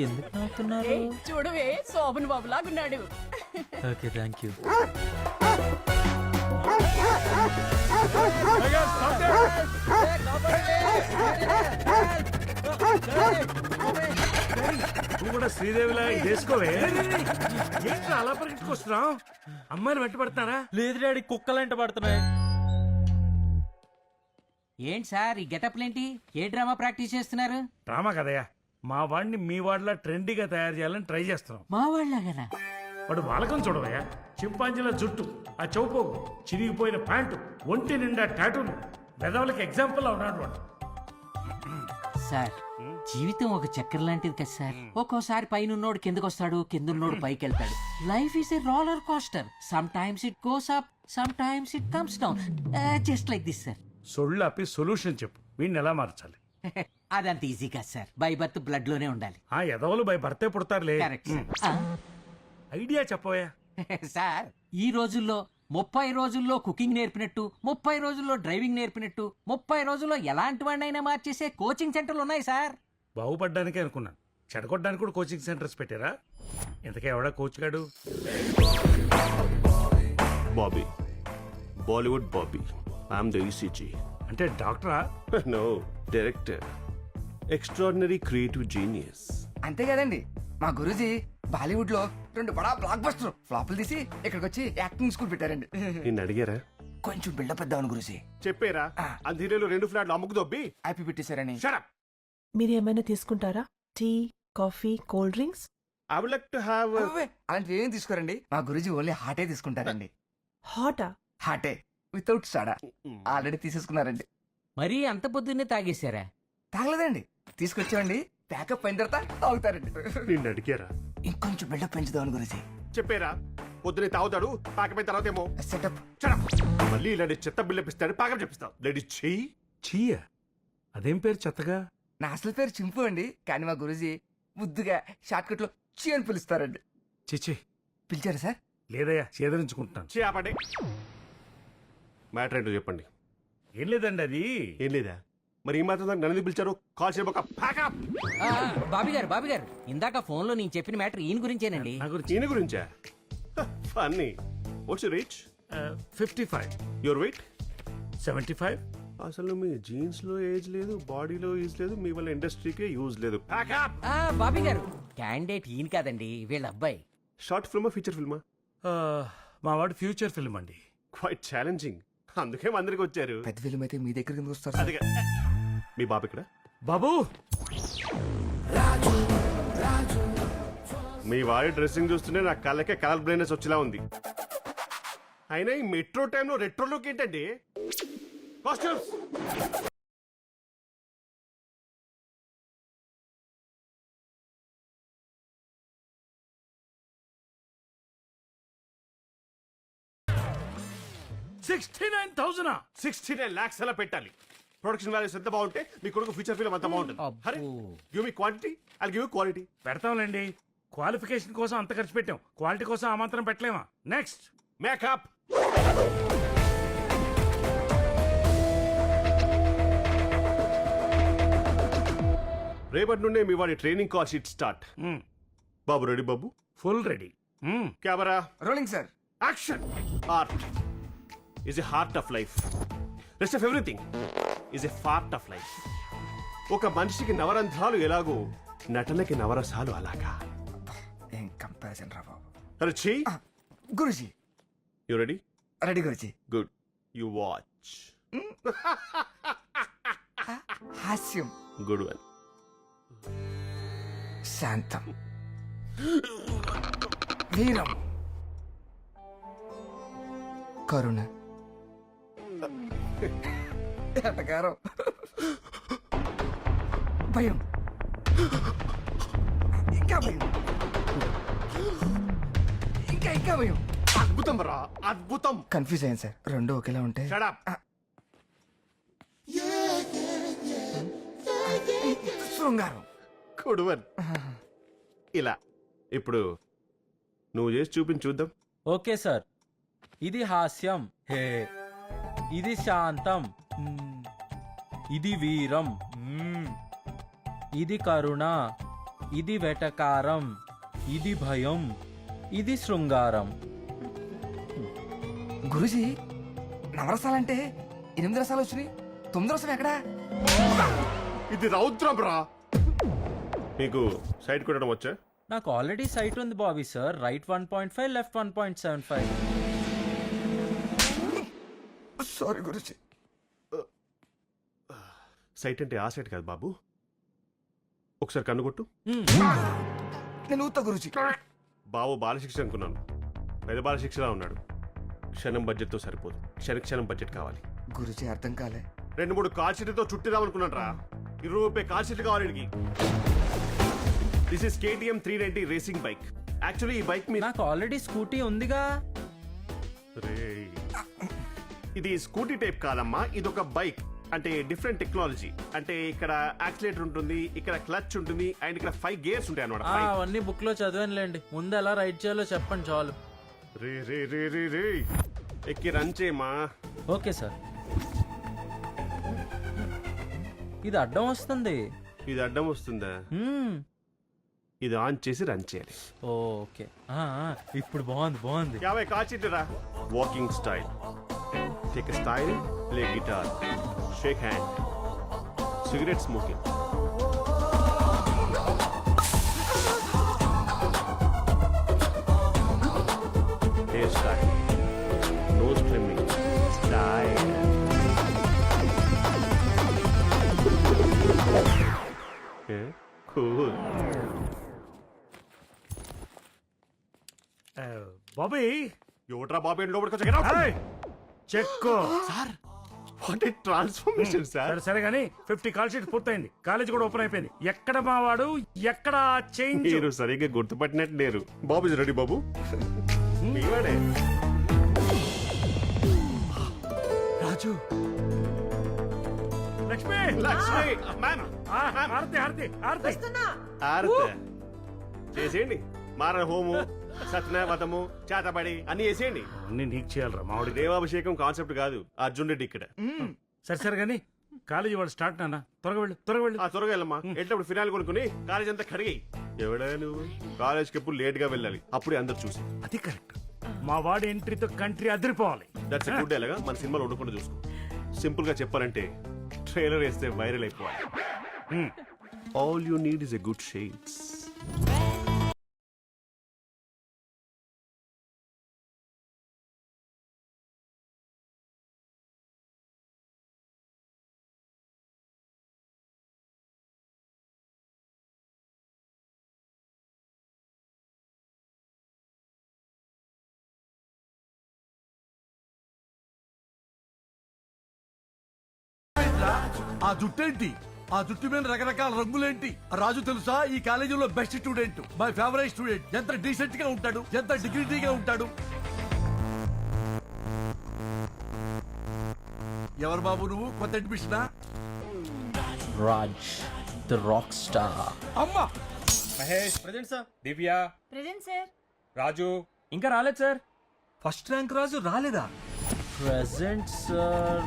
ఎందుకు నవ్వుతున్నారు? చూడవే శోభన్ బాబు లాగున్నాడు. Okay thank you. నువ్వు కూడా శ్రీదేవిలా చేసుకోవే. ఏంట్రా అలా పరిగెట్టుకొస్తున్నావు? అమ్మాయిని వెంట పడుతున్నారా? లేదు డాడీ, కుక్కలంట పడుతున్నాయి. ఏంటి సార్ ఈ గెటప్లేంటి? ఏ డ్రామా ప్రాక్టీస్ చేస్తున్నారు? డ్రామా కదయ్యా, మా వాడిని మీ వాడిలా ట్రెండీగా తయారు చేయాలని ట్రై చేస్తున్నాం. మా వాళ్ళగానా? వాడు వాలకం చూడవయ్యా, చింపాంజీల జుట్టు, ఆ చౌపోగు, చిరిగిపోయిన ప్యాంటు, ఒంటి నిండా టాటూలు, వెదవులకి ఎగ్జాంపుల్ ఉన్నాడు వాడు. సార్ జీవితం ఒక చక్కెర లాంటిది కదా సార్. ఒక్కోసారి పైన ఉన్నోడు కిందకు వస్తాడు, కింద ఉన్నోడు పైకి వెళ్తాడు. Life is a roller coaster. Sometimes it goes up, sometimes it comes down, just like this sir. సొళ్ళు ఆపి సొల్యూషన్ చెప్పు, వీడిని ఎలా మార్చాలి? అదంత ఈజీ కాదు సార్. బై బర్త్ బ్లడ్ లోనే ఉండాలి. ఆ ఎదవలు బై భర్తే పుడతారులే. Correct sir. ఐడియా చెప్పవయ్యా. సార్ ఈ రోజుల్లో 30 రోజుల్లో కుకింగ్ నేర్పినట్టు, 30 రోజుల్లో డ్రైవింగ్ నేర్పినట్టు, 30 రోజుల్లో ఎలాంటి వాడినైనా మార్చేసే కోచింగ్ సెంటర్లు ఉన్నాయి సార్. బాగుపడ్డానికే అనుకున్నాను, చెడగొట్టడానికి కూడా కోచింగ్ సెంటర్స్ పెట్టారా? ఇంతకే ఎవడా కోచ్ గాడు? Bobby. Bollywood Bobby. I'm the ECG. అంటే డాక్టరా? No, director. Extraordinary creative genius. అంతే కదండి, మా గురూజీ బాలీవుడ్ లో 2 బడా బ్లాక్ బస్టర్ ఫ్లాపులు తీసి ఇక్కడికి వచ్చి యాక్టింగ్ స్కూల్ పెట్టారండి. నిన్ను అడిగారా? కొంచెం బిల్డప్ ఇద్దామని గురూజీ. చెప్పారా? అంధీరేలో 2 ఫ్లాట్లు అమ్ముకు దొబ్బి హ్యాపీ పెట్టేశారని. Shut up. మీరు ఏమైనా తీసుకుంటారా? Tea, coffee, cool drinks? I would like to have అలాంటివి ఏం తీసుకోరండి, మా గురూజీ ఓన్లీ హాటే తీసుకుంటారండి. హాటా? హాటే వితౌట్ సోడా ఆల్రెడీ తీసేసుకున్నారండి. మరీ అంత పొద్దున్నే తాగేశారా? తాగలేదండి, తీసుకొచ్చామండి. ప్యాకప్ అయిన తర్వాత తాగుతారండి. నిన్ను అడిగారా? ఇంకొంచెం బిల్డప్ పెంచుదామని గురూజీ. చెప్పారా? పొద్దునే తాగుతాడు, పాకపోయిన తర్వాత ఏమో సెటప్. Shut up. మళ్ళీ ఇలాంటి చెత్త బిల్డప్ ఇస్తాడు, పాకం చెప్పిస్తావు. లేడీ చెయ్యి. చీయ అదేం పేరు చెత్తగా? నా అసలు పేరు చింపు అండి, కానీ మా గురూజీ ముద్దుగా షార్ట్ కట్ లో చీ అని పిలుస్తారండి. చిచి పిలిచారా సార్? లేదయ్యా, చేదరించుకుంటున్నాను. చే ఆపండి. మ్యాటర్ ఏంటో చెప్పండి. ఏం లేదండి, అది ఏం లేదా? మరి ఈ మాత్రం దానికి నన్ను పిలిచారు? Call చేయబోక pack up. బాబీ గారు ఇందాక ఫోన్ లో నేను చెప్పిన మ్యాటర్ ఈయన గురించేనండి. నా గురించి. ఈయన గురించా? Funny. What's your reach? 55. Your weight? 75. అసలు మీ జీన్స్ లో ఏజ్ లేదు, బాడీలో యూజ్ లేదు, మీ వల్ల ఇండస్ట్రీకే యూజ్ లేదు. ప్యాకప్. బాబీ గారు క్యాండిడేట్ ఈయన కాదండి, వీళ్ళ అబ్బాయి. షార్ట్ ఫిల్మా, ఫీచర్ ఫిల్మా? మా వాడు ఫ్యూచర్ ఫిల్మ్ అండి. క్వైట్ ఛాలెంజింగ్, అందుకే అందరికి వచ్చారు. పెద్ద ఫిల్మ్ అయితే మీ దగ్గర కిందకి వస్తారు. అదిగా. మీ బాబు ఇక్కడ? బాబు, మీ వాడి డ్రెస్సింగ్ చూస్తుంటే నా కళ్ళకే కలర్ బ్లైండ్నెస్ వచ్చేలా ఉంది. అయినా ఈ మెట్రో టైంలో రెట్రో లుక్ ఏంటండి? కాస్ట్యూమ్స్. $69,000. 69 lakhs అలా పెట్టాలి. ప్రొడక్షన్ వాల్యూస్ ఎంత బాగుంటే మీ కొడుకు ఫ్యూచర్ ఫిల్మ్ అంత బాగుంటుంది. Hari, give me quantity, I'll give you quality. పెడతాంలేండి. క్వాలిఫికేషన్ కోసం అంత ఖర్చు పెట్టాం, క్వాలిటీ కోసం ఆ మాత్రం పెట్టలేమా? Next makeup. రేపటి నుండే మీ వాడి training call sheet start. Babu ready? Babu full ready. Camera rolling sir. Action. Art is a heart of life. Rest of everything is a part of life. ఒక మనిషికి నవరంధ్రాలు ఎలాగో నటనకి నవరసాలు అలాగా. ఏం కంపారిజన్ రా బాబు. అరే చెయ్యి. Guruji you ready? Ready Guruji. Good. You watch. హాస్యం. Good one. శాంతం. వీరం. కరుణ. ఎటకారం. భయం. ఇంకా భయం. ఇంకా భయం. అద్భుతం రా, అద్భుతం. కన్ఫ్యూజ్ అయ్యాను సార్, రెండు ఒకేలా ఉంటే. Shut up. శృంగారం. Good one. ఇలా ఇప్పుడు నువ్వు చేసి చూపించి చూద్దాం. Okay sir. ఇది హాస్యం, హే. ఇది శాంతం, ఇది వీరం, ఇది కరుణ, ఇది వెటకారం, ఇది భయం, ఇది శృంగారం. గురుజీ నవరసాలంటే 8 రసాలు వచ్చినాయి, 9 రసం ఎక్కడా? ఇది రౌద్రం రా. మీకు సైడ్ కొట్టడం వచ్చా? నాకు ఆల్రెడీ సైట్ ఉంది Bobby sir. Right 1.5, left 1.75. Sorry guruji. Site అంటే ఆ సైట్ కాదు బాబు. ఒకసారి కన్ను కొట్టు. నేను ఊతా గురుజీ. బాబు బాలశిక్ష అనుకున్నాను, పెద్ద బాలశిక్షలా ఉన్నాడు. క్షణం బడ్జెట్తో సరిపోదు, క్షణం బడ్జెట్ కావాలి. గురుజీ అర్థం కాలే. 2-3 కాల్ షీట్లతో చుట్టిదాం అనుకున్నాను రా. 20 రూపాయ కాల్ షీట్లు కావాలి వీడికి. This is KTM 390 racing bike. Actually ఈ బైక్ మీద నాకు ఆల్రెడీ స్కూటీ ఉందిగా. ఇది స్కూటీ టైప్ కాదమ్మా, ఇది ఒక బైక్. అంటే డిఫరెంట్ టెక్నాలజీ. అంటే ఇక్కడ యాక్సిలేటర్ ఉంటుంది, ఇక్కడ క్లచ్ ఉంటుంది, అండ్ ఇక్కడ 5 గేర్స్ ఉంటాయి అన్నమాట. అవన్నీ బుక్ లో చదివానులేండి. ముందు ఎలా రైడ్ చేయాలో చెప్పండి చాలు. రే రే రే రే రే ఎక్కి రన్ చేయమా. Okay sir. ఇది అడ్డం వస్తుంది. ఇది అడ్డం వస్తుందా? ఇది ఆన్ చేసి రన్ చేయాలి. ఓకే, ఇప్పుడు బాగుంది. 50 కాల్ షీట్లు రా. Walking style, take style, play guitar, shake hand, cigarette smoking. Hair style, nose trimming style. Cool. Bobby ఎవట్రా బాబు ఏంటి లోపలికి వచ్చా? Cheque. Sir what a transformation sir. సరే సరే కానీ 50 కాల్ షీట్ పూర్తయింది. కాలేజ్ కూడా ఓపెన్ అయిపోయింది. ఎక్కడ మావాడు, ఎక్కడ చేంజ్? మీరు సరిగ్గా గుర్తుపట్టినట్టు లేరు. Babu is ready Babu. మీవాడే రాజు. లక్ష్మి లక్ష్మి మ్యామ్. హారతి హారతి హారతి. ఆరత చేసేయండి. మారణ హోము, సత్యనావతము, చేతబడి అన్ని చేసేయండి. అన్ని నీకు చేయాలరా మావాడికి. దేవాభిషేకం కాన్సెప్ట్ కాదు, అర్జున్ రెడ్డి ఇక్కడ. సరే సరే కానీ కాలేజీ వాడు స్టార్ట్ నాన్న. త్వరగా వెళ్ళు త్వరగా వెళ్ళు. త్వరగా వెళ్ళమ్మా. ఎట్లప్పుడు ఫినాయిల్ కొనుక్కుని కాలేజ్ అంతా కడిగాయి. ఎవడా నువ్వు? కాలేజ్కి ఎప్పుడు లేట్ గా వెళ్ళాలి, అప్పుడే అందరు చూసి. అది కరెక్ట్. మా వాడి ఎంట్రీతో కంట్రీ అదిరిపోవాలి. దట్స్ గుడ్ ఎలాగా మన సినిమాలో ఉండకుండా చూసుకో. సింపుల్ గా చెప్పాలంటే ట్రైలర్ వేస్తే వైరల్ అయిపోవాలి. All you need is a good shades. ఆ జుట్టేంటి? ఆ జుట్టు మీద రకరకాల రంగులేంటి? రాజు తెలుసా, ఈ కాలేజీలో best student, my favourite student. ఎంత డీసెంట్ గా ఉంటాడు, ఎంత డిగ్నిటీగా ఉంటాడు. ఎవరు బాబు నువ్వు? కొత్త అడ్మిషనా? Raj the rock star. అమ్మా Mahesh present sir. Divya present sir. Raju ఇంకా రాలేదు సార్. ఫస్ట్ ర్యాంక్ రాజు రాలేదా? Present sir.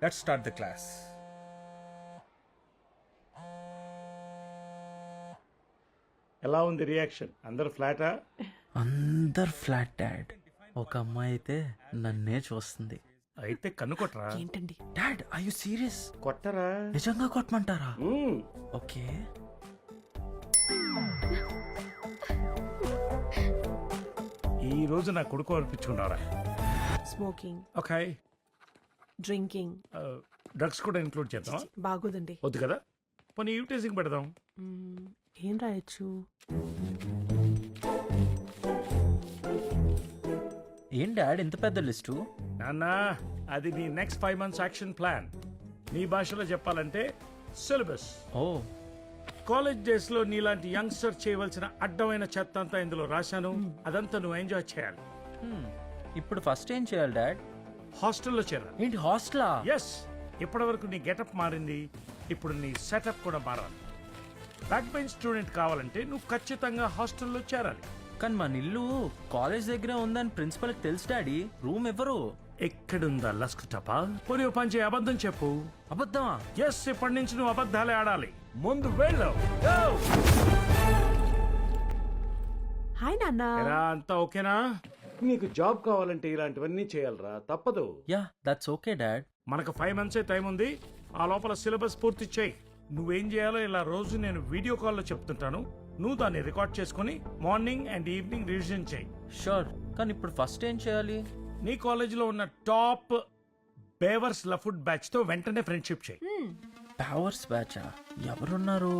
Let's start the class. ఎలా ఉంది రియాక్షన్? అందరు ఫ్లాటా? అందరు ఫ్లాట్ డాడ్. ఒక అమ్మాయి అయితే నన్నే చూస్తుంది. అయితే కన్ను కొట్టరా. ఏంటండి? Dad are you serious? కొట్టరా. నిజంగా కొట్టమంటారా? ఓకే. ఈ రోజు నా కొడుకు అనిపించుకున్నారా? Smoking, okay. డ్రింకింగ్ డ్రగ్స్ కూడా ఇంక్లూడ్ చేద్దాం. బాగోదండి. వద్దు కదా, పోనీ యూటేజింగ్ పెడదాం. ఏం రాయొచ్చు? ఏం డాడ్ ఇంత పెద్ద లిస్టు? నాన్న అది నీ నెక్స్ట్ 5 months యాక్షన్ ప్లాన్. నీ భాషలో చెప్పాలంటే సిలబస్. ఓ, కాలేజ్ డేస్ లో నీలాంటి యంగ్స్టర్ చేయవలసిన అడ్డమైన చెత్త అంతా ఇందులో రాశాను. అదంతా నువ్వు ఎంజాయ్ చేయాలి. ఇప్పుడు ఫస్ట్ ఏం చేయాలి డాడ్? హాస్టల్లో చేరాలి. ఏంటి హాస్టలా? ఎస్, ఇప్పటి వరకు నీ గెటప్ మారింది, ఇప్పుడు నీ సెటప్ కూడా మారాలి. బ్యాక్ బెంచ్ స్టూడెంట్ కావాలంటే నువ్వు ఖచ్చితంగా హాస్టల్లో చేరాలి. కానీ మన ఇల్లు కాలేజ్ దగ్గర ఉందని ప్రిన్సిపల్కి తెలుసు డాడీ. రూమ్ ఎవరు? ఎక్కడుందా లస్క్ టపా? పోనీ ఓ పని చేయి, అబద్ధం చెప్పు. అబద్ధమా? ఎస్, ఇప్పటి నుంచి నువ్వు అబద్ధాలే ఆడాలి. ముందు వెళ్ళు. Go! హాయ్ నాన్న. ఎరా, అంతా ఓకేనా? నీకు జాబ్ కావాలంటే ఇలాంటివన్నీ చేయాలరా, తప్పదు. Yeah, that's okay dad. మనకు 5 months టైం ఉంది. ఆ లోపల సిలబస్ పూర్తి చేయి. నువ్వేం చేయాలో ఇలా రోజు నేను వీడియో కాల్లో చెప్తుంటాను. నువ్వు దాన్ని రికార్డ్ చేసుకుని మార్నింగ్ అండ్ ఈవినింగ్ రివిజన్ చేయి. షూర్. కానీ ఇప్పుడు ఫస్ట్ ఏం చేయాలి? నీ కాలేజీలో ఉన్న టాప్ బేవర్స్ లఫుడ్ బ్యాచ్ తో వెంటనే ఫ్రెండ్షిప్ చేయి. పవర్స్ బ్యాచా? ఎవరున్నారు?